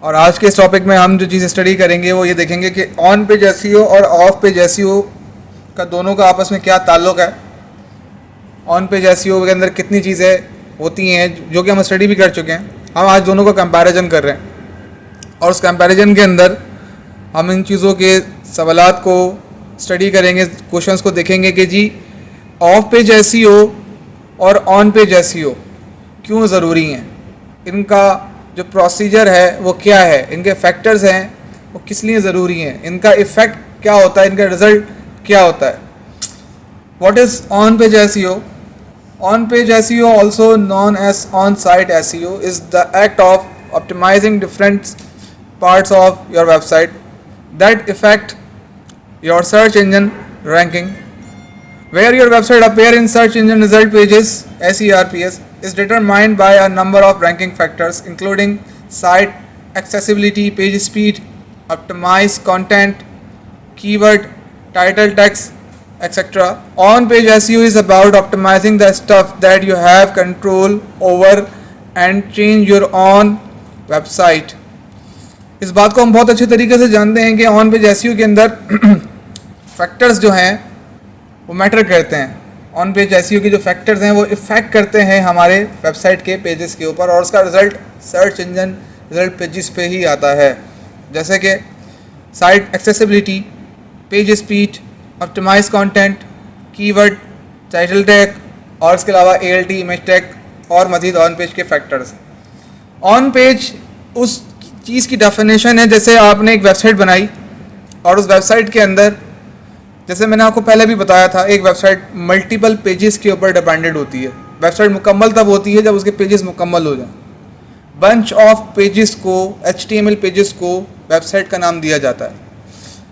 और आज के इस टॉपिक में हम जो चीज़ स्टडी करेंगे वो ये देखेंगे कि ऑन पेज एसईओ और ऑफ पेज एसईओ का दोनों का आपस में क्या ताल्लुक़ है। ऑन पेज एसईओ के अंदर कितनी चीज़ें होती हैं जो कि हम स्टडी भी कर चुके हैं। हम आज दोनों का कंपैरिजन कर रहे हैं और उस कंपैरिजन के अंदर हम इन चीज़ों के सवालात को स्टडी करेंगे, क्वेश्चंस को देखेंगे कि जी ऑफ पेज एसईओ और ऑन पेज एसईओ क्यों ज़रूरी हैं, इनका जो प्रोसीजर है वो क्या है, इनके फैक्टर्स हैं वो किस लिए ज़रूरी हैं, इनका इफ़ेक्ट क्या होता है, इनका रिज़ल्ट क्या होता है। What is on page SEO? On page SEO also known as on site SEO is the act of optimizing different parts of your website that affect your search engine ranking. Where your website appear in search engine result pages (SERPs) is determined by a number of ranking factors including site accessibility, page speed, optimized content, keyword, title text, etc. On-page SEO is about optimizing the stuff that you have control over and change your own website. इस बात को हम बहुत अच्छे तरीके से जानते हैं कि ऑन पेज एसईओ के अंदर फैक्टर्स जो हैं वो मैटर करते हैं। ऑन पेज एसईओ के जो फैक्टर्स हैं वो इफ़ेक्ट करते हैं हमारे वेबसाइट के पेजेस के ऊपर और उसका result search engine result pages पे ही आता है, जैसे कि site accessibility, page speed, optimize content, keyword, title tag और इसके अलावा ALT, इमेज टैग और मज़ीद ऑन पेज के फैक्टर्स। ऑन पेज उस चीज़ की डेफिनेशन है जैसे आपने एक वेबसाइट बनाई और उस वेबसाइट के अंदर, जैसे मैंने आपको पहले भी बताया था, एक वेबसाइट मल्टीपल पेजेस के ऊपर डिपेंडेंट होती है। वेबसाइट मुकम्मल तब होती है जब उसके पेजेस मुकम्मल हो जाएं। बंच ऑफ पेजेस को, HTML पेजेस को वेबसाइट का नाम दिया जाता है।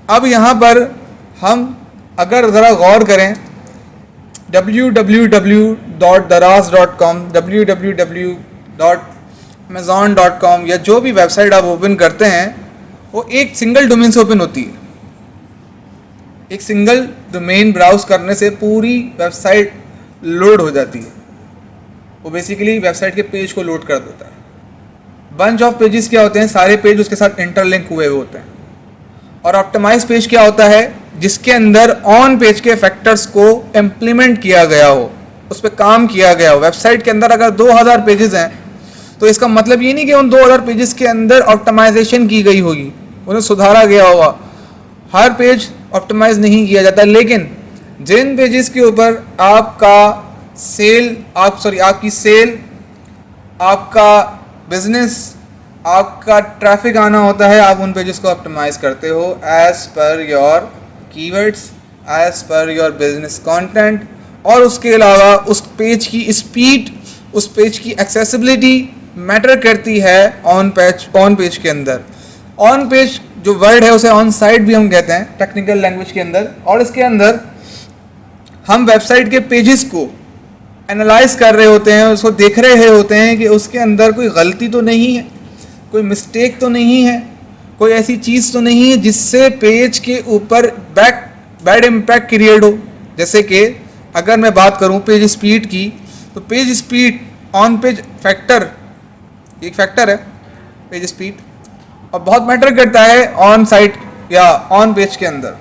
अब यहाँ पर हम अगर ज़रा गौर करें, www.daraz.com, www.amazon.com या जो भी वेबसाइट आप ओपन करते हैं वो एक सिंगल डोमेन से ओपन होती है। एक सिंगल डोमेन ब्राउज करने से पूरी वेबसाइट लोड हो जाती है। वो बेसिकली वेबसाइट के पेज को लोड कर देता है। बंच ऑफ पेजेस क्या होते हैं? सारे पेज उसके साथ इंटरलिंक हुए होते हैं। और ऑप्टिमाइज पेज क्या होता है? जिसके अंदर ऑन पेज के फैक्टर्स को इम्प्लीमेंट किया गया हो, उस पर काम किया गया हो। वेबसाइट के अंदर अगर 2000 पेजेस हैं तो इसका मतलब ये नहीं कि उन 2000 पेजेस के अंदर ऑप्टिमाइजेशन की गई होगी, उन्हें सुधारा गया होगा। हर पेज ऑप्टिमाइज नहीं किया जाता, लेकिन जिन पेजेस के ऊपर आपकी सेल, आपका बिजनेस, आपका ट्रैफिक आना होता है, आप उन पेजेस को ऑप्टिमाइज करते हो as per your keywords, as per your business content. और उसके अलावा उस पेज की स्पीड, उस पेज की एक्सेसिबिलिटी मैटर करती है ऑन पेज के अंदर। ऑन पेज जो वर्ड है उसे ऑन साइट भी हम कहते हैं टेक्निकल लैंग्वेज के अंदर। और इसके अंदर हम वेबसाइट के पेजेस को एनालाइज कर रहे होते हैं, उसको देख रहे होते हैं कि उसके अंदर कोई गलती तो नहीं है, कोई मिस्टेक तो नहीं है, कोई ऐसी चीज़ तो नहीं है जिससे पेज के ऊपर बैड इम्पैक्ट क्रिएट हो। जैसे कि अगर मैं बात करूं पेज स्पीड की, तो page speed on page factor, एक फैक्टर है पेज स्पीड, और बहुत मैटर करता है ऑन साइट या ऑन पेज के अंदर।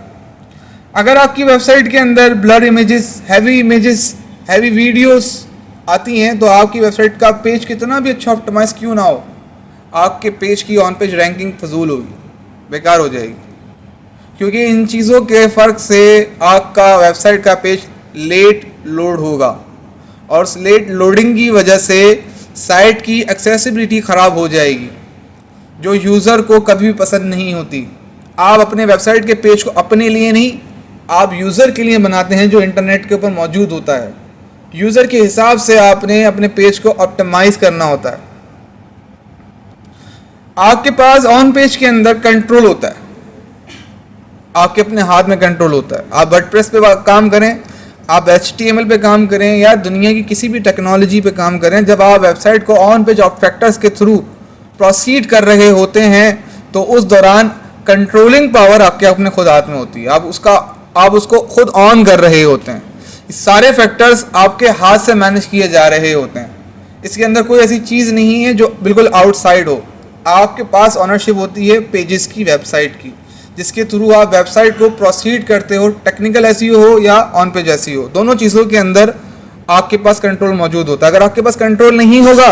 अगर आपकी वेबसाइट के अंदर ब्लर इमेजेस, हैवी वीडियोस आती हैं तो आपकी वेबसाइट का पेज कितना भी अच्छा ऑप्टिमाइज क्यों ना हो, आपके पेज की ऑन पेज रैंकिंग फजूल होगी, बेकार हो जाएगी। क्योंकि इन चीज़ों के फ़र्क से आपका वेबसाइट का पेज लेट लोड होगा और उस लेट लोडिंग की वजह से साइट की एक्सेसिबिलिटी ख़राब हो जाएगी, जो यूज़र को कभी भी पसंद नहीं होती। आप अपने वेबसाइट के पेज को अपने लिए नहीं, आप यूज़र के लिए बनाते हैं जो इंटरनेट के ऊपर मौजूद होता है। यूज़र के हिसाब से आपने अपने पेज को ऑप्टिमाइज करना होता है। आपके पास ऑन पेज के अंदर कंट्रोल होता है, आपके अपने हाथ में कंट्रोल होता है। आप वर्डप्रेस पे काम करें, आप HTML पे काम करें या दुनिया की किसी भी टेक्नोलॉजी पे काम करें, जब आप वेबसाइट को ऑन पेज फैक्टर्स के थ्रू प्रोसीड कर रहे होते हैं तो उस दौरान कंट्रोलिंग पावर आपके अपने खुद हाथ में होती है। आप उसको खुद ऑन कर रहे होते हैं। सारे फैक्टर्स आपके हाथ से मैनेज किए जा रहे होते हैं। इसके अंदर कोई ऐसी चीज़ नहीं है जो बिल्कुल आउटसाइड हो। आपके पास ऑनरशिप होती है पेजेस की, वेबसाइट की, जिसके थ्रू आप वेबसाइट को प्रोसीड करते हो। टेक्निकल एसईओ हो या ऑन पेज एसईओ, दोनों चीज़ों के अंदर आपके पास कंट्रोल मौजूद होता है। अगर आपके पास कंट्रोल नहीं होगा,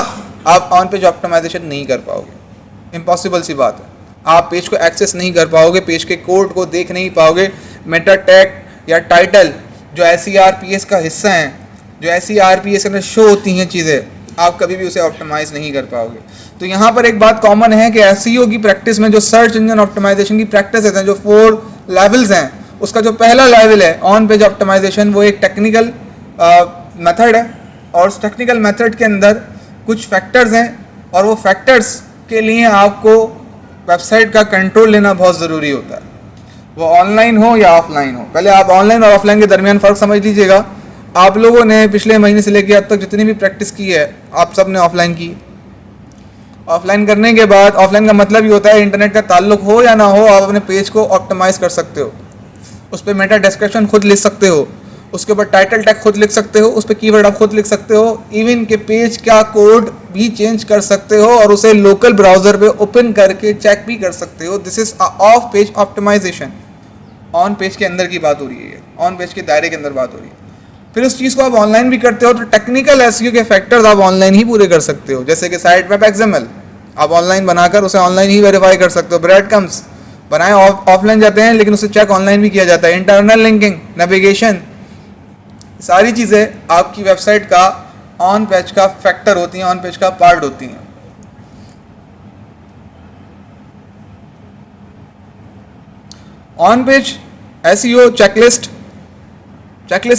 आप ऑन पेज ऑप्टिमाइजेशन नहीं कर पाओगे। इम्पॉसिबल सी बात है। आप पेज को एक्सेस नहीं कर पाओगे, पेज के कोड को देख नहीं पाओगे। मेटा टैग या टाइटल जो SERPs का हिस्सा हैं, जो SERPs के अंदर शो होती हैं चीज़ें, आप कभी भी उसे ऑप्टिमाइज़ नहीं कर पाओगे। तो यहाँ पर एक बात कॉमन है कि एसईओ की प्रैक्टिस में जो सर्च इंजन ऑप्टिमाइजेशन की प्रैक्टिस हैं, जो 4 लेवल्स हैं, उसका जो पहला लेवल है ऑन पेज ऑप्टिमाइजेशन, वो एक टेक्निकल मेथड है। और उस टेक्निकल मेथड के अंदर कुछ फैक्टर्स हैं, और वो फैक्टर्स के लिए आपको वेबसाइट का कंट्रोल लेना बहुत ज़रूरी होता है, वो ऑनलाइन हो या ऑफलाइन हो। पहले आप ऑनलाइन और ऑफलाइन के दरमियान फ़र्क समझ लीजिएगा। आप लोगों ने पिछले महीने से लेकर अब तक जितनी भी प्रैक्टिस की है, आप सब ने ऑफलाइन की। ऑफलाइन करने के बाद, ऑफलाइन का मतलब ये होता है इंटरनेट का ताल्लुक हो या ना हो, आप अपने पेज को ऑप्टिमाइज़ कर सकते हो। उस पर मेटा डिस्क्रिप्शन खुद लिख सकते हो, उसके ऊपर टाइटल टैग खुद लिख सकते हो, उस पर कीवर्ड आप खुद लिख सकते हो, इवन के पेज का कोड भी चेंज कर सकते हो और उसे लोकल ब्राउज़र पे ओपन करके चेक भी कर सकते हो। This is off page optimization. On page के अंदर की बात हो रही है, ऑन पेज के दायरे के अंदर बात हो रही है। फिर उस चीज़ को आप ऑनलाइन भी करते हो, तो टेक्निकल एसईओ के फैक्टर्स आप ऑनलाइन ही पूरे कर सकते हो। जैसे कि साइट मैप XML आप ऑनलाइन बनाकर उसे ऑनलाइन ही वेरीफाई कर सकते हो। ब्रेड कम्स बनाए ऑफलाइन जाते हैं, लेकिन उसे चेक ऑनलाइन भी किया जाता है। इंटरनल लिंकिंग, नेविगेशन, सारी चीज़ें आपकी वेबसाइट का ऑन पेज का फैक्टर होती हैं, ऑन पेज का पार्ट होती हैं। ऑन पेज एसईओ चेकलिस्ट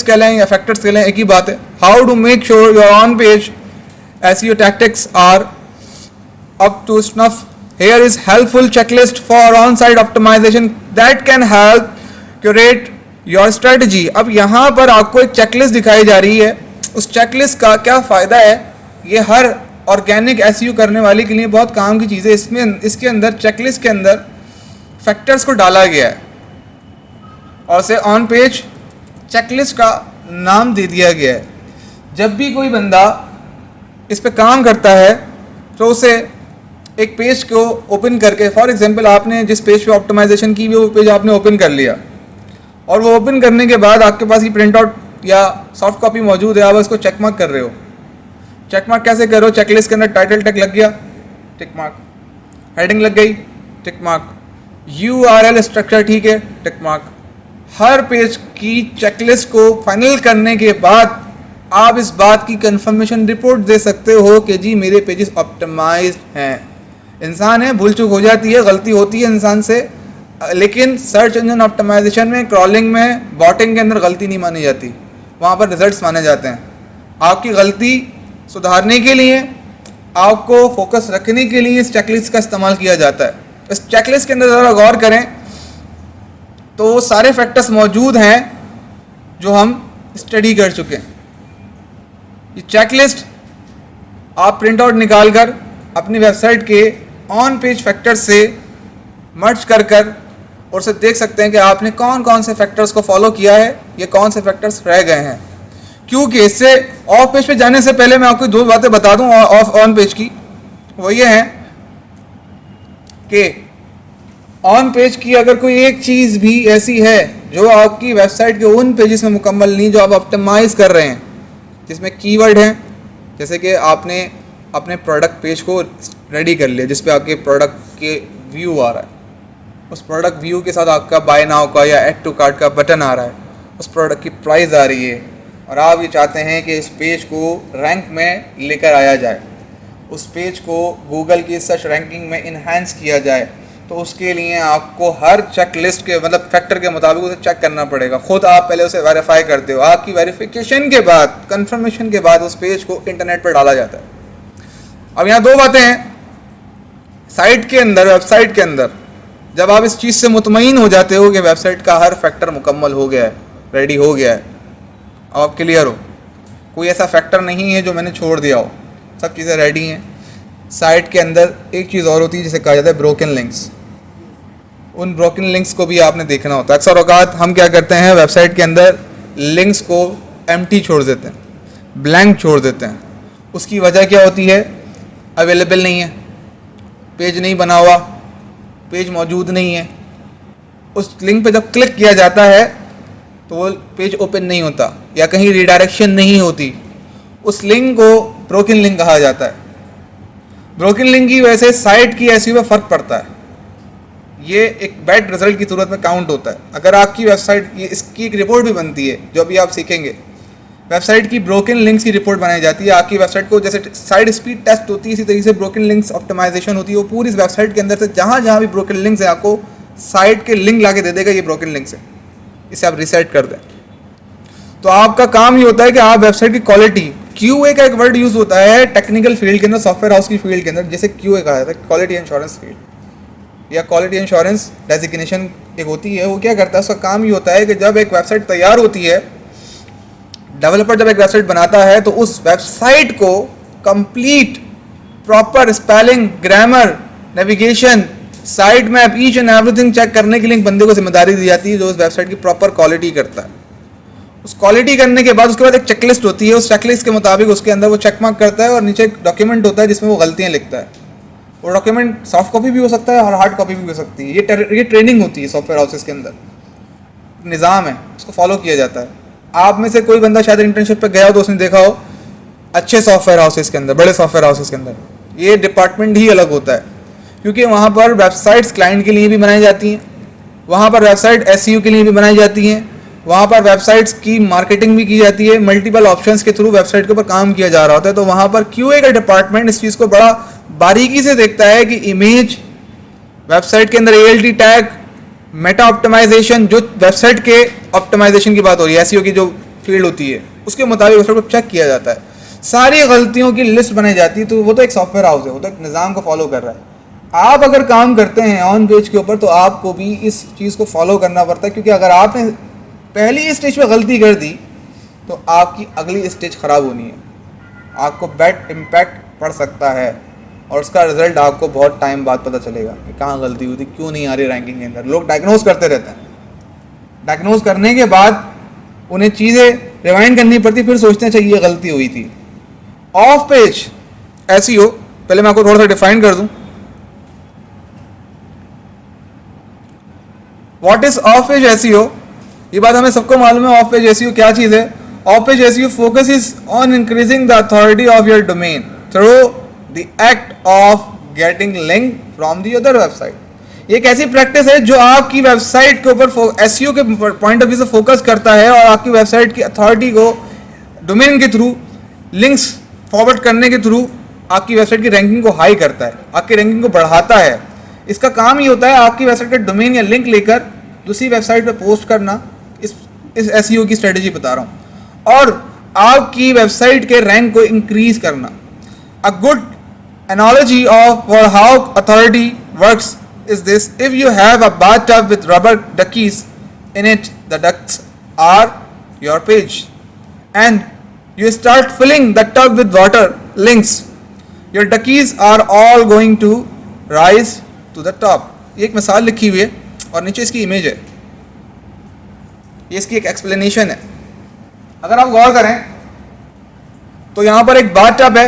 कह लें या फैक्टर्स कह लें, एक ही बात है। How to make sure your on page SEO tactics are up to snuff. Here is helpful checklist for on-site optimization that can help curate your strategy। अब यहाँ पर आपको एक चेकलिस्ट दिखाई जा रही है। उस चेकलिस्ट का क्या फ़ायदा है, ये हर ऑर्गेनिक एसईओ करने वाले के लिए बहुत काम की चीज़ है। इसके अंदर चेकलिस्ट के अंदर फैक्टर्स को डाला गया है और उसे ऑन पेज चेकलिस्ट का नाम दे दिया गया है। जब भी कोई बंदा इस पे काम करता है, तो उसे एक पेज को ओपन करके, फॉर एग्जांपल आपने जिस पेज पे ऑप्टिमाइजेशन की वो पेज आपने ओपन कर लिया, और वो ओपन करने के बाद आपके पास ये प्रिंट आउट या सॉफ्ट कॉपी मौजूद है, आप उसको चेक मार्क कर रहे हो। चेक मार्क कैसे करो? चेकलिस्ट के अंदर टाइटल टैग लग गया, टिक मार्क, हेडिंग लग गई, टिक मार्क, URL स्ट्रक्चर ठीक है, टिक मार्क। हर पेज की चेकलिस्ट को फाइनल करने के बाद आप इस बात की कंफर्मेशन रिपोर्ट दे सकते हो कि जी मेरे पेजेस ऑप्टिमाइज्ड हैं। इंसान है, भूल चूक हो जाती है, गलती होती है इंसान से, लेकिन सर्च इंजन ऑप्टिमाइजेशन में, क्रॉलिंग में, बॉटिंग के अंदर गलती नहीं मानी जाती, वहाँ पर रिजल्ट्स माने जाते हैं। आपकी गलती सुधारने के लिए, आपको फोकस रखने के लिए इस चेकलिस्ट का इस्तेमाल किया जाता है। इस चेकलिस्ट के अंदर ज़रा गौर करें तो सारे फैक्टर्स मौजूद हैं जो हम स्टडी कर चुके हैं। ये चेकलिस्ट आप प्रिंट आउट निकाल कर अपनी वेबसाइट के ऑन पेज फैक्टर्स से मर्ज कर और उसे देख सकते हैं कि आपने कौन कौन से फैक्टर्स को फॉलो किया है, ये कौन से फैक्टर्स रह गए हैं। क्योंकि इससे ऑफ पेज पे जाने से पहले मैं आपको 2 बातें बता दूं ऑन पेज की। वो ये है कि ऑन पेज की अगर कोई एक चीज़ भी ऐसी है जो आपकी वेबसाइट के उन पेजेस में मुकम्मल नहीं, जो आप ऑप्टिमाइज़ कर रहे हैं, जिसमें कीवर्ड हैं, जैसे कि आपने अपने प्रोडक्ट पेज को रेडी कर लिया जिस पे आपके प्रोडक्ट के व्यू आ रहा है, उस प्रोडक्ट व्यू के साथ आपका बाय नाउ का या ऐड टू कार्ट का बटन आ रहा है, उस प्रोडक्ट की प्राइस आ रही है, और आप ये चाहते हैं कि इस पेज को रैंक में लेकर आया जाए, उस पेज को गूगल की सर्च रैंकिंग में इन्हांस किया जाए, तो उसके लिए आपको हर चेक लिस्ट के मतलब फैक्टर के मुताबिक उसे चेक करना पड़ेगा। खुद आप पहले उसे वेरीफाई करते हो, आपकी वेरिफिकेशन के बाद, कंफर्मेशन के बाद उस पेज को इंटरनेट पर डाला जाता है। अब यहाँ 2 बातें हैं। साइट के अंदर, वेबसाइट के अंदर जब आप इस चीज़ से मुतमईन हो जाते हो कि वेबसाइट का हर फैक्टर मुकम्मल हो गया है, रेडी हो गया है, अब आप क्लियर हो, कोई ऐसा फैक्टर नहीं है जो मैंने छोड़ दिया हो, सब चीज़ें रेडी हैं। साइट के अंदर एक चीज़ और होती है जिसे कहा जाता है ब्रोकन लिंक्स। उन ब्रोकन लिंक्स को भी आपने देखना होता है। अक्सर औकात हम क्या करते हैं, वेबसाइट के अंदर लिंक्स को एम्प्टी छोड़ देते हैं, ब्लैंक छोड़ देते हैं। उसकी वजह क्या होती है? अवेलेबल नहीं है, पेज नहीं बना हुआ, पेज मौजूद नहीं है, उस लिंक पे जब क्लिक किया जाता है तो वो पेज ओपन नहीं होता या कहीं रिडायरेक्शन नहीं होती, उस लिंक को ब्रोकन लिंक कहा जाता है। ब्रोकन लिंक की वजह से साइट की एसईओ पे फर्क पड़ता है, ये एक बैड रिजल्ट की सूरत में काउंट होता है। अगर आपकी वेबसाइट, ये इसकी एक रिपोर्ट भी बनती है जो अभी आप सीखेंगे, वेबसाइट की ब्रोकन लिंक्स की रिपोर्ट बनाई जाती है। आपकी वेबसाइट को जैसे साइट स्पीड टेस्ट होती है, इसी तरीके से ब्रोकन लिंक्स ऑप्टिमाइजेशन होती है। वो पूरी इस वेबसाइट के अंदर से जहाँ जहाँ भी ब्रोकन लिंक्स है आपको साइट के लिंक ला के दे देगा, ये ब्रोकन लिंक्स है, इसे आप रिसेट कर दें। तो आपका काम ये होता है कि आप वेबसाइट की क्वालिटी, QA का एक वर्ड यूज होता है टेक्निकल फील्ड के अंदर, सॉफ्टवेयर हाउस की फील्ड के अंदर, जैसे QA कहा जाता है, क्वालिटी इंश्योरेंस फील्ड या क्वालिटी इंश्योरेंस डेजिग्नेशन एक होती है। वो क्या करता है, उसका काम ये होता है कि जब एक वेबसाइट तैयार होती है, डेवलपर जब एक वेबसाइट बनाता है तो उस वेबसाइट को complete proper spelling, grammar, navigation, site map, each and everything check करने के लिए एक बंदे को जिम्मेदारी दी जाती है जो उस वेबसाइट की प्रॉपर क्वालिटी करता है। उस क्वालिटी करने के बाद उसके बाद एक चेकलिस्ट होती है, उस चेकलिस्ट के मुताबिक उसके अंदर वो चेक मार्क करता है और नीचे एक डॉक्यूमेंट होता है जिसमें वो गलतियाँ लिखता है। वो डॉक्यूमेंट सॉफ्ट कॉपी भी हो सकता है और हार्ड कॉपी भी हो सकती है। ये ट्रेनिंग होती है सॉफ्टवेयर हाउसेस के अंदर, निज़ाम है, उसको फॉलो किया जाता है। आप में से कोई बंदा शायद इंटर्नशिप पे गया हो तो उसने देखा हो अच्छे सॉफ्टवेयर हाउसेस के अंदर, बड़े सॉफ्टवेयर हाउसेस के अंदर ये डिपार्टमेंट ही अलग होता है, क्योंकि वहाँ पर वेबसाइट्स क्लाइंट के लिए भी बनाई जाती हैं, वहाँ पर वेबसाइट एसईओ के लिए भी बनाई जाती हैं, वहाँ पर वेबसाइट्स की मार्केटिंग भी की जाती है, मल्टीपल ऑप्शंस के थ्रू वेबसाइट के ऊपर काम किया जा रहा होता है। तो वहाँ पर QA का डिपार्टमेंट इस चीज़ को बड़ा बारीकी से देखता है कि इमेज, वेबसाइट के अंदर ALT टैग, मेटा ऑप्टिमाइजेशन, जो वेबसाइट के ऑप्टिमाइजेशन की बात हो रही है, एसईओ की जो फील्ड होती है उसके मुताबिक वेबसाइट को चेक किया जाता है, सारी गलतियों की लिस्ट बनाई जाती है। तो वो तो एक सॉफ्टवेयर हाउस है, वो तो एक निज़ाम को फॉलो कर रहा है। आप अगर काम करते हैं ऑन पेज के ऊपर तो आपको भी इस चीज़ को फॉलो करना पड़ता है, क्योंकि अगर आपने पहली स्टेज पे गलती कर दी तो आपकी अगली स्टेज ख़राब होनी है, आपको बैड इम्पैक्ट पड़ सकता है और उसका रिजल्ट आपको बहुत टाइम बाद पता चलेगा कि कहाँ गलती हुई थी, क्यों नहीं आ रही रैंकिंग के अंदर। लोग डायग्नोज करते रहते हैं, डायग्नोज करने के बाद उन्हें चीज़ें रिवाइंड करनी पड़ती, फिर सोचते हैं चाहिए गलती हुई थी। ऑफ पेज एसईओ, पहले मैं आपको थोड़ा सा डिफाइन कर दूं, what is of page SEO. ये बात हमें सबको मालूम है ऑफ पेज एसईओ क्या चीज़ है। Of page SEO focuses on increasing the authority of your domain through the act of getting link from the other website. एक ऐसी प्रैक्टिस है जो आपकी वेबसाइट के ऊपर एसईओ के पॉइंट ऑफ व्यू से फोकस करता है और आपकी वेबसाइट की अथॉरिटी को डोमेन के थ्रू, लिंक्स फॉरवर्ड करने के थ्रू आपकी वेबसाइट की रैंकिंग को हाई करता है, आपकी रैंकिंग को बढ़ाता है। इसका काम ये होता है आपकी वेबसाइट का डोमेन या लिंक लेकर दूसरी वेबसाइट पे पोस्ट करना। इस एसईओ की स्ट्रेटेजी बता रहा हूँ, और आपकी वेबसाइट के रैंक को इंक्रीज करना। A good analogy of for how authority works is this: if you have a bathtub with rubber duckies in it, the ducks are your page, and you start filling the tub with water, links, your duckies are all going to rise to the top। ये एक मिसाल लिखी हुई है और नीचे इसकी image है, ये इसकी एक एक्सप्लेनेशन है। अगर आप गौर करें तो यहाँ पर एक बाथटब है,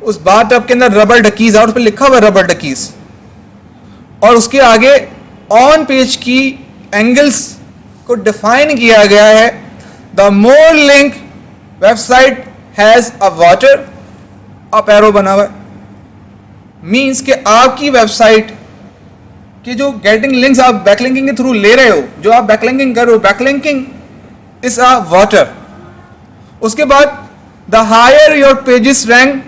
उस बाथटब के अंदर रबर डकीज है और उस पर लिखा हुआ है रबर डकीज, और उसके आगे ऑन पेज की एंगल्स को डिफाइन किया गया है। The more link website has a water, up arrow बना हुआ है, मीन्स कि आपकी वेबसाइट कि जो गेटिंग लिंक्स आप बैकलिंकिंग के थ्रू ले रहे हो, जो आप बैकलिंकिंग कर रहे हो, बैकलिंकिंग इज अ वाटर। उसके बाद the higher your pages rank,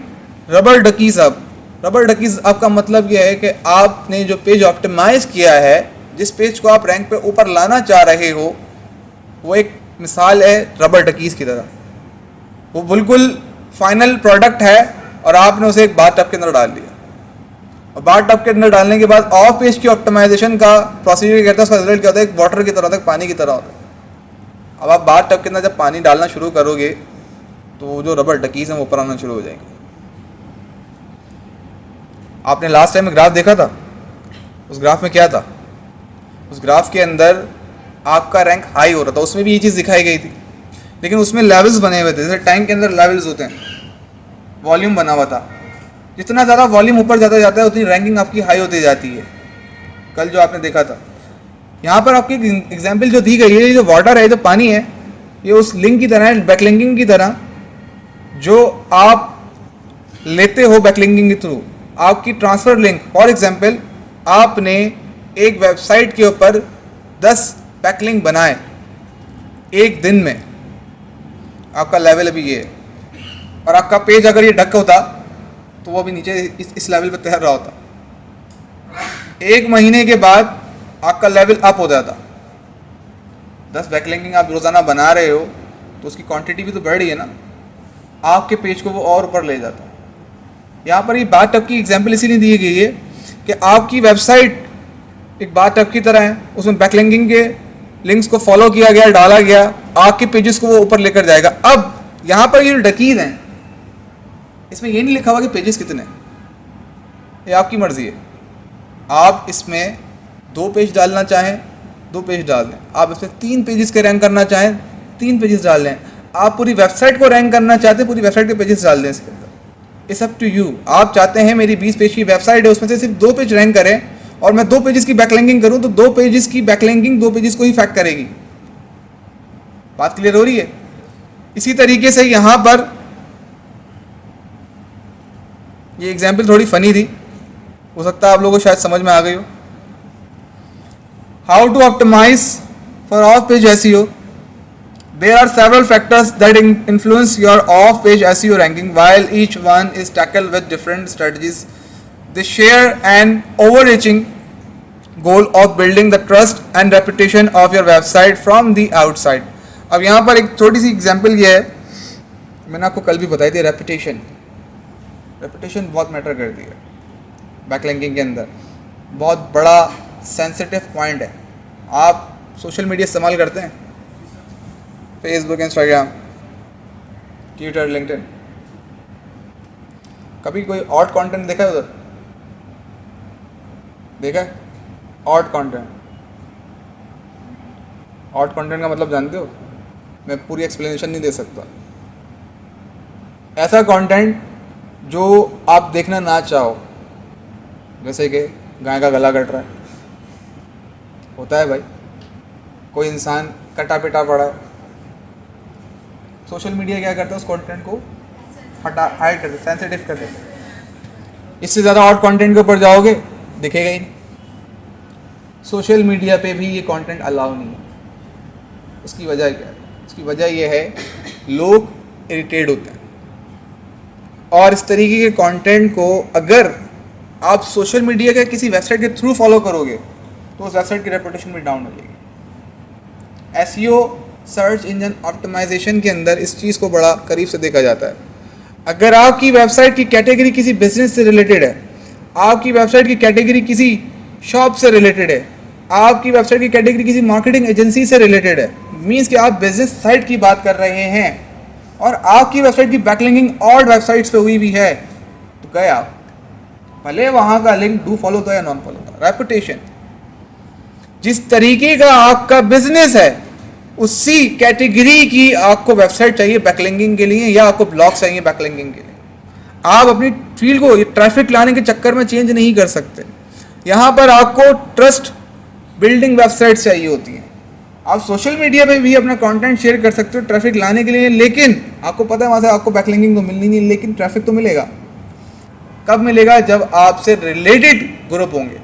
rubber duckies. अब रबर डकीज आपका मतलब यह है कि आपने जो पेज ऑप्टिमाइज किया है, जिस पेज को आप रैंक पे ऊपर लाना चाह रहे हो, वो एक मिसाल है रबर डकीज की तरह। वो बिल्कुल फाइनल प्रोडक्ट है और आपने उसे एक बाथ टब के अंदर डाल दिया, और बाथ टब के अंदर डालने के बाद ऑफ पेज की ऑप्टिमाइजेशन का प्रोसीजर क्या करता है, उसका रिजल्ट क्या होता है, एक वाटर की तरह होता है, पानी की तरह होता है। अब आप बाथ टब के अंदर जब पानी डालना शुरू करोगे तो जो रबर डकीज हैं वो ऊपर आना शुरू हो जाएंगे। आपने लास्ट टाइम ग्राफ देखा था, उस ग्राफ में क्या था, उस ग्राफ के अंदर आपका रैंक हाई हो रहा था, उसमें भी ये चीज़ दिखाई गई थी, लेकिन उसमें लेवल्स बने हुए थे, जैसे टैंक के अंदर लेवल्स होते हैं, वॉल्यूम बना हुआ था। जितना ज़्यादा वॉल्यूम ऊपर जाता जाता है उतनी रैंकिंग आपकी हाई होती जाती है। कल जो आपने देखा था, यहाँ पर आपकी एग्जाम्पल जो दी गई है, ये जो वाटर है, जो पानी है, ये उस लिंक की तरह है, बैकलिंकिंग की तरह, जो आप लेते हो बैकलिंकिंग के थ्रू। आपकी ट्रांसफर लिंक, फॉर एग्जाम्पल आपने एक वेबसाइट के ऊपर 10 बैकलिंक बनाए एक दिन में, आपका लेवल अभी ये है, और आपका पेज अगर ये ढक होता तो वो भी नीचे इस लेवल पे तैर रहा होता। एक महीने के बाद आपका लेवल अप हो जाता। 10 बैकलिंकिंग आप रोज़ाना बना रहे हो तो उसकी क्वांटिटी भी तो बढ़ रही है ना, आपके पेज को वो और ऊपर ले जाता। यहाँ पर ये बाथ टब की एग्जाम्पल इसीलिए दी गई है कि आपकी वेबसाइट एक बाथ टब की तरह है, उसमें बैकलिंकिंग के लिंक्स को फॉलो किया गया, डाला गया, आपके पेजेस को वो ऊपर लेकर जाएगा। अब यहाँ पर ये जो डकीज हैं, इसमें ये नहीं लिखा हुआ कि पेजेस कितने, ये आपकी मर्जी है। आप इसमें 2 पेज डालना चाहें 2 पेज डाल दें, आप इसमें 3 पेजेस के रैंक करना चाहें 3 पेजेस डाल दें, आप पूरी वेबसाइट को रैंक करना चाहते हैं पूरी वेबसाइट के पेजेस डाल दें इसके अंदर। It's up to you. आप चाहते हैं मेरी 20 पेज की वेबसाइट है, उसमें से सिर्फ 2 पेज रैंक करें और मैं 2 पेजेस की बैकलिंकिंग करूं, तो 2 पेजेस की बैकलिंकिंग 2 पेजेस को ही फैक्ट करेगी। बात क्लियर हो रही है? इसी तरीके से यहाँ पर ये एग्जाम्पल थोड़ी फनी थी, हो सकता है आप लोगों को शायद समझ में आ गई हो। How to optimize for off page SEO। There are several factors that influence your off-page SEO ranking, while each one is tackled with different strategies. They share an overarching goal of building the trust and reputation of your website from the outside. अब यहाँ पर एक छोटी सी example ये है, मैंने आपको कल भी बताई थी, रेपुटेशन बहुत मैटर करती है बैकलिंकिंग के अंदर, बहुत बड़ा सेंसिटिव पॉइंट है। आप सोशल मीडिया इस्तेमाल करते हैं, फेसबुक, इंस्टाग्राम, ट्विटर, लिंक्डइन, कभी कोई ऑड कंटेंट देखा है उधर? देखा है? ऑड कंटेंट का मतलब जानते हो? मैं पूरी एक्सप्लेनेशन नहीं दे सकता। ऐसा कंटेंट जो आप देखना ना चाहो, जैसे कि गाय का गला कट रहा है, होता है भाई, कोई इंसान कटा पिटा पड़ा है, सोशल मीडिया क्या करता है, उस कंटेंट को हाइड कर देता है, सेंसिटिव कर देता है। इससे ज़्यादा और कंटेंट के ऊपर जाओगे दिखेगा ही नहीं। सोशल मीडिया पे भी ये कंटेंट अलाउ नहीं है। उसकी वजह क्या है? उसकी वजह ये है, लोग इरिटेट होते हैं, और इस तरीके के कंटेंट को अगर आप सोशल मीडिया के किसी वेबसाइट के थ्रू फॉलो करोगे तो उस वेबसाइट की रेपुटेशन भी डाउन हो जाएगी। SEO सर्च इंजन ऑप्टिमाइजेशन के अंदर इस चीज़ को बड़ा करीब से देखा जाता है। अगर आपकी वेबसाइट की कैटेगरी किसी बिजनेस से रिलेटेड है, आपकी वेबसाइट की कैटेगरी किसी शॉप से रिलेटेड है, आपकी वेबसाइट की कैटेगरी किसी मार्केटिंग एजेंसी से रिलेटेड है, मीन्स कि आप बिजनेस साइट की बात कर रहे हैं और आपकी वेबसाइट की बैकलिंकिंग और वेबसाइट्स पे हुई भी है, तो गए आप, भले वहाँ का लिंक डू फॉलो था या नॉन फॉलो था। रेपुटेशन, जिस तरीके का आपका बिजनेस है उसी कैटेगरी की आपको वेबसाइट चाहिए बैकलिंकिंग के लिए, या आपको ब्लॉग चाहिए बैकलिंकिंग के लिए। आप अपनी फील्ड को ट्रैफिक लाने के चक्कर में चेंज नहीं कर सकते। यहाँ पर आपको ट्रस्ट बिल्डिंग वेबसाइट चाहिए होती है। आप सोशल मीडिया पे भी अपना कंटेंट शेयर कर सकते हो ट्रैफिक लाने के लिए, लेकिन आपको पता है वहाँ से आपको बैकलिंकिंग तो मिलनी नहीं, लेकिन ट्रैफिक तो मिलेगा। कब मिलेगा? जब आपसे रिलेटेड ग्रुप होंगे,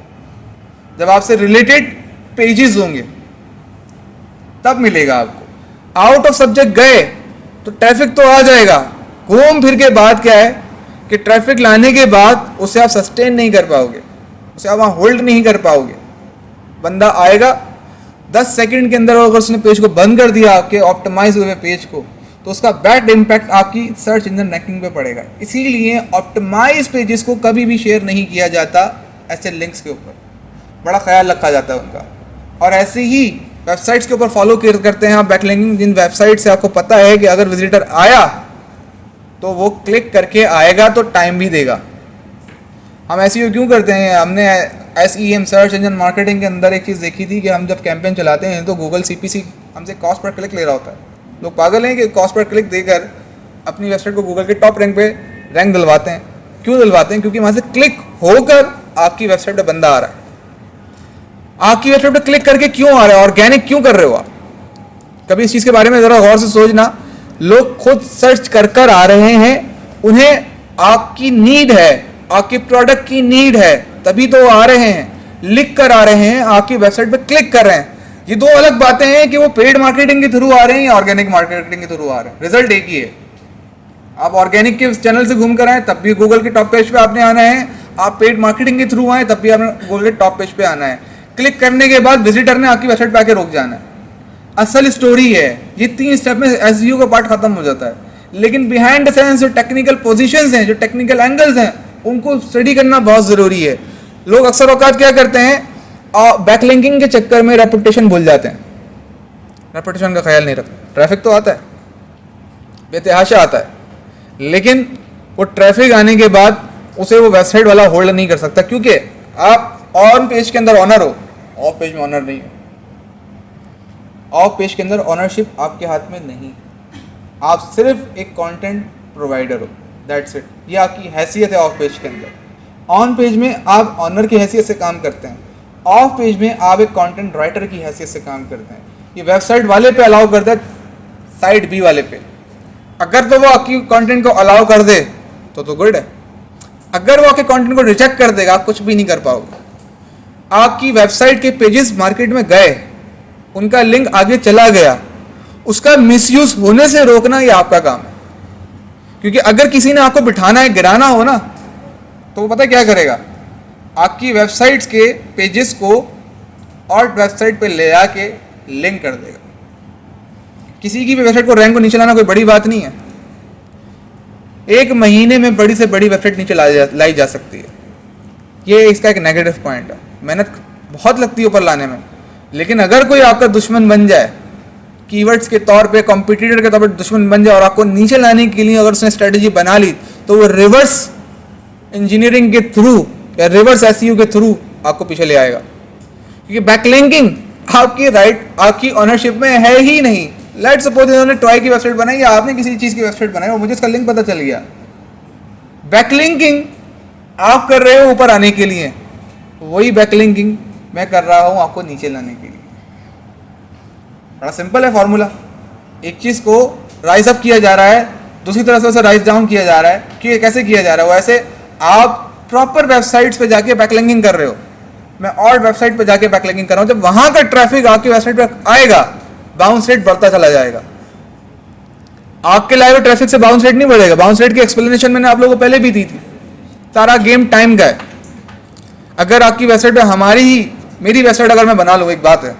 जब आपसे रिलेटेड पेजेस होंगे, तब मिलेगा आपको। आउट ऑफ सब्जेक्ट गए तो ट्रैफिक तो आ जाएगा, घूम फिर के बाद क्या है कि ट्रैफिक लाने के बाद उसे आप सस्टेन नहीं कर पाओगे, उसे आप वहाँ होल्ड नहीं कर पाओगे। बंदा आएगा 10 सेकंड के अंदर, अगर उसने पेज को बंद कर दिया आपके ऑप्टिमाइज हुए पेज को, तो उसका बैड इम्पैक्ट आपकी सर्च इंजन रैंकिंग पे पड़ेगा। इसीलिए ऑप्टिमाइज पेजेस को कभी भी शेयर नहीं किया जाता ऐसे लिंक्स के ऊपर, बड़ा ख्याल रखा जाता है उनका। और ऐसे ही वेबसाइट्स के ऊपर फॉलो करते हैं आप बैकलिंकिंग, जिन वेबसाइट से आपको पता है कि अगर विजिटर आया तो वो क्लिक करके आएगा तो टाइम भी देगा। हम SEO क्यों करते हैं? हमने SEM सर्च इंजन मार्केटिंग के अंदर एक चीज़ देखी थी कि हम जब कैंपेन चलाते हैं तो गूगल CPC हमसे कॉस्ट पर क्लिक ले रहा होता है। लोग पागल हैं कि कॉस्ट पर क्लिक देकर अपनी वेबसाइट को गूगल के टॉप रैंक पे रैंक दिलवाते हैं। क्यों दिलवाते हैं? क्योंकि वहां से क्लिक होकर आपकी वेबसाइट पे बंदा आ रहा है। आपकी वेबसाइट पे क्लिक करके क्यों आ रहा है? ऑर्गेनिक क्यों कर रहे हो आप? कभी इस चीज के बारे में जरा गौर से सोचना। लोग खुद सर्च कर कर आ रहे हैं, उन्हें आपकी नीड है, आपके प्रोडक्ट की नीड है, तभी तो वो आ रहे हैं, लिख कर आ रहे हैं, आपकी वेबसाइट पे क्लिक कर रहे हैं। ये दो अलग बातें हैं कि वो पेड मार्केटिंग के थ्रू आ रहे हैं या ऑर्गेनिक मार्केटिंग के थ्रू आ रहे हैं। रिजल्ट एक ही है। आप ऑर्गेनिक के चैनल से घूम कर आए तब भी गूगल के टॉप पेज पे आपने आना है, आप पेड मार्केटिंग के थ्रू आए तब भी आपने गूगल के टॉप पेज पे आना है। क्लिक करने के बाद विजिटर ने आपकी वेबसाइट पे आके रुक जाना है। असल स्टोरी है ये। 3 स्टेप में एसईओ का पार्ट खत्म हो जाता है। लेकिन बिहाइंड द सेंस जो टेक्निकल पोजीशंस हैं, जो टेक्निकल एंगल्स हैं, उनको स्टडी करना बहुत जरूरी है। लोग अक्सर औकात क्या करते हैं, बैकलिंकिंग के चक्कर में रेपुटेशन भूल जाते हैं, रेपुटेशन का ख्याल नहीं रखते। ट्रैफिक तो आता है, बेतहाशा आता है, लेकिन वो ट्रैफिक आने के बाद उसे वो वेबसाइट वाला होल्ड नहीं कर सकता, क्योंकि आप ऑन पेज के अंदर ऑनर हो, ऑफ पेज में ऑनर नहीं हो। ऑफ पेज के अंदर ऑनरशिप आपके हाथ में नहीं, आप सिर्फ एक कंटेंट प्रोवाइडर हो, दैट्स इट। ये आपकी हैसियत है ऑफ पेज के अंदर। ऑन पेज में आप ऑनर की हैसियत से काम करते हैं, ऑफ पेज में आप एक कंटेंट राइटर की हैसियत से काम करते हैं। ये वेबसाइट वाले पे अलाउ करता है, साइट बी वाले पे। अगर तो वो आपकी कंटेंट को अलाउ कर दे तो गुड है। अगर वो आपके कंटेंट को रिजेक्ट कर देगा, आप कुछ भी नहीं कर पाओगे। आपकी वेबसाइट के पेजेस मार्केट में गए, उनका लिंक आगे चला गया, उसका मिसयूज होने से रोकना ये आपका काम है। क्योंकि अगर किसी ने आपको बिठाना है, गिराना हो ना, तो वो पता क्या करेगा, आपकी वेबसाइट्स के पेजेस को और वेबसाइट पे ले आके लिंक कर देगा। किसी की भी वेबसाइट को रैंक को नीचे लाना कोई बड़ी बात नहीं है। 1 महीने में बड़ी से बड़ी वेबसाइट नीचे लाई जा सकती है। ये इसका एक नेगेटिव पॉइंट है। मेहनत बहुत लगती है ऊपर लाने में, लेकिन अगर कोई आपका दुश्मन बन जाए, कीवर्ड्स के तौर पे, कॉम्पिटिटर के तौर पे दुश्मन बन जाए और आपको नीचे लाने के लिए अगर उसने स्ट्रेटेजी बना ली, तो वो रिवर्स इंजीनियरिंग के थ्रू या रिवर्स एसईओ के थ्रू आपको पीछे ले आएगा। क्योंकि बैकलिंकिंग आपकी ऑनरशिप में है ही नहीं। लेट्स सपोज इन्होंने टॉय की वेबसाइट बनाई या आपने किसी चीज की वेबसाइट बनाई और मुझे इसका लिंक पता चल गया। बैकलिंकिंग आप कर रहे हो ऊपर आने के लिए, वही बैकलिंकिंग मैं कर रहा हूं आपको नीचे लाने के लिए। बड़ा सिंपल है फॉर्मूला। एक चीज को राइज अप किया जा रहा है, दूसरी तरफ से उसे राइज डाउन किया जा रहा है। कि कैसे किया जा रहा है? वैसे आप प्रॉपर वेबसाइट्स पे जाके बैकलिंकिंग कर रहे हो, मैं और वेबसाइट पे जाके बैकलिंकिंग कर रहा हूं। जब वहां का ट्रैफिक आपकी वेबसाइट पे आएगा, बाउंस रेट बढ़ता चला जाएगा। आपके लाए हुए ट्रैफिक से बाउंस रेट नहीं बढ़ेगा। बाउंस रेट की एक्सप्लेनेशन मैंने आप लोगों को पहले भी दी थी। सारा गेम टाइम का है। अगर आपकी वेबसाइट पे मेरी वेबसाइट अगर मैं बना लूँ, एक बात है,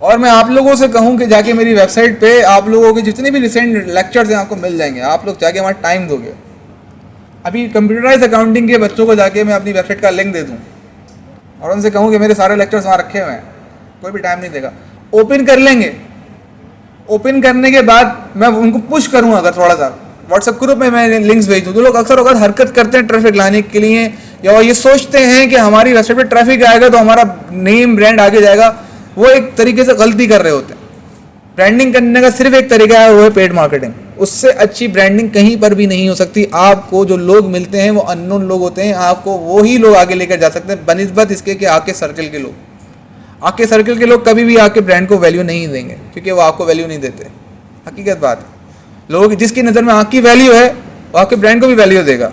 और मैं आप लोगों से कहूं कि जाके मेरी वेबसाइट पे आप लोगों के जितने भी रिसेंट लेक्चर्स हैं आपको मिल जाएंगे, आप लोग जाके हमारा टाइम दोगे। अभी कंप्यूटराइज अकाउंटिंग के बच्चों को जाके मैं अपनी वेबसाइट का लिंक दे दूं और उनसे कहूं कि मेरे सारे लेक्चर्स वहाँ रखे हुए हैं, कोई भी टाइम नहीं देगा। ओपन कर लेंगे। ओपन करने के बाद मैं उनको पुश करूँगा, अगर थोड़ा सा व्हाट्सएप ग्रुप में मैं लिंक्स भेज दूँ, तो लोग अक्सर अगर हरकत करते हैं ट्रैफिक लाने के लिए, या ये सोचते हैं कि हमारी वेबसाइट पर ट्रैफिक आएगा तो हमारा नेम ब्रांड आगे जाएगा। वो एक तरीके से गलती कर रहे होते हैं। ब्रांडिंग करने का सिर्फ एक तरीका है, वो है पेड मार्केटिंग। उससे अच्छी ब्रांडिंग कहीं पर भी नहीं हो सकती। आपको जो लोग मिलते हैं वो अननोन लोग होते हैं, आपको वो ही लोग आगे लेकर जा सकते हैं बनिस्बत इसके कि आपके सर्कल के लोग। आपके सर्कल के लोग कभी भी आपके ब्रांड को वैल्यू नहीं देंगे, क्योंकि वो आपको वैल्यू नहीं देते। हकीकत बात है। लोग जिसकी नज़र में आपकी वैल्यू है वो आपके ब्रांड को भी वैल्यू देगा।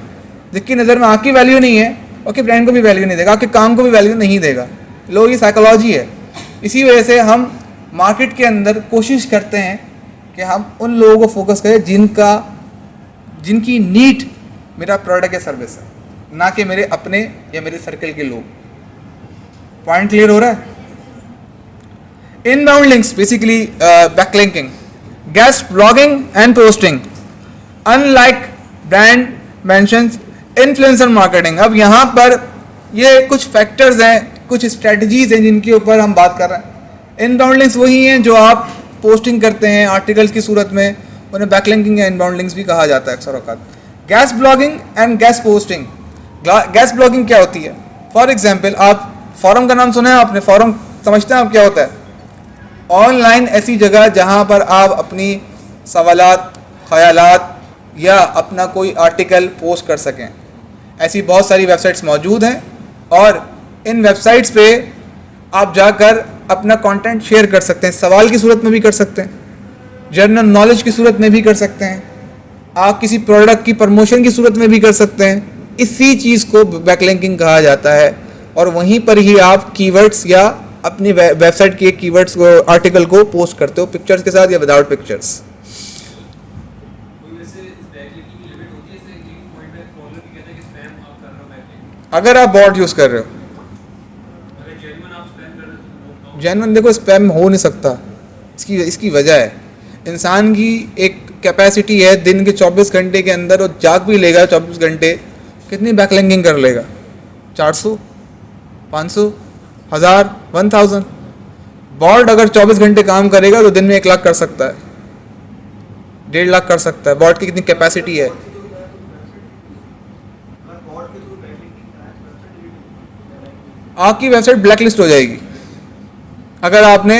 जिसकी नज़र में आपकी वैल्यू नहीं है वो आपके ब्रांड को भी वैल्यू नहीं देगा, आपके काम को भी वैल्यू नहीं देगा। लोग, ये साइकोलॉजी है। इसी वजह से हम मार्केट के अंदर कोशिश करते हैं कि हम उन लोगों को फोकस करें जिनकी नीड मेरा प्रोडक्ट या सर्विस है, ना कि मेरे अपने या मेरे सर्कल के लोग। पॉइंट क्लियर हो रहा है? Inbound links, basically backlinking, guest blogging and posting, unlike brand mentions, influencer marketing. अब यहाँ पर ये कुछ फैक्टर्स हैं, कुछ स्ट्रेटजीज हैं जिनके ऊपर हम बात कर रहे हैं। इनबाउंड लिंक्स वही हैं जो आप पोस्टिंग करते हैं आर्टिकल्स की सूरत में, उन्हें बैकलिंकिंग या इनबाउंड लिंक्स भी कहा जाता है अक्सर औकात। Guest blogging and guest posting. Guest blogging क्या होती है? फॉर एग्जाम्पल, आप फॉरम का नाम सुना है आपने? फॉरम समझते हैं आप क्या होता है? ऑनलाइन ऐसी जगह जहाँ पर आप अपनी सवालात, ख्यालात या अपना कोई आर्टिकल पोस्ट कर सकें। ऐसी बहुत सारी वेबसाइट्स मौजूद हैं और इन वेबसाइट्स पे आप जाकर अपना कंटेंट शेयर कर सकते हैं, सवाल की सूरत में भी कर सकते हैं, जनरल नॉलेज की सूरत में भी कर सकते हैं, आप किसी प्रोडक्ट की प्रमोशन की सूरत में भी कर सकते हैं। इसी चीज़ को बैकलिंकिंग कहा जाता है और वहीं पर ही आप कीवर्ड्स या अपनी वेबसाइट के कीवर्ड्स को, आर्टिकल को पोस्ट करते हो, पिक्चर्स के साथ या विदाउट पिक्चर्स। अगर आप बॉट यूज़ कर रहे हो, जेन्युइन देखो स्पैम हो नहीं सकता, इसकी वजह है इंसान की एक कैपेसिटी है दिन के 24 घंटे के अंदर, वो जाग भी लेगा 24 घंटे, कितनी बैकलिंकिंग कर लेगा? 400, 500, 1000, 1000। बॉट अगर 24 घंटे काम करेगा तो दिन में 1 लाख कर सकता है, 1.5 लाख कर सकता है। बॉट की कितनी कैपेसिटी है। आपकी वेबसाइट ब्लैकलिस्ट हो जाएगी अगर आपने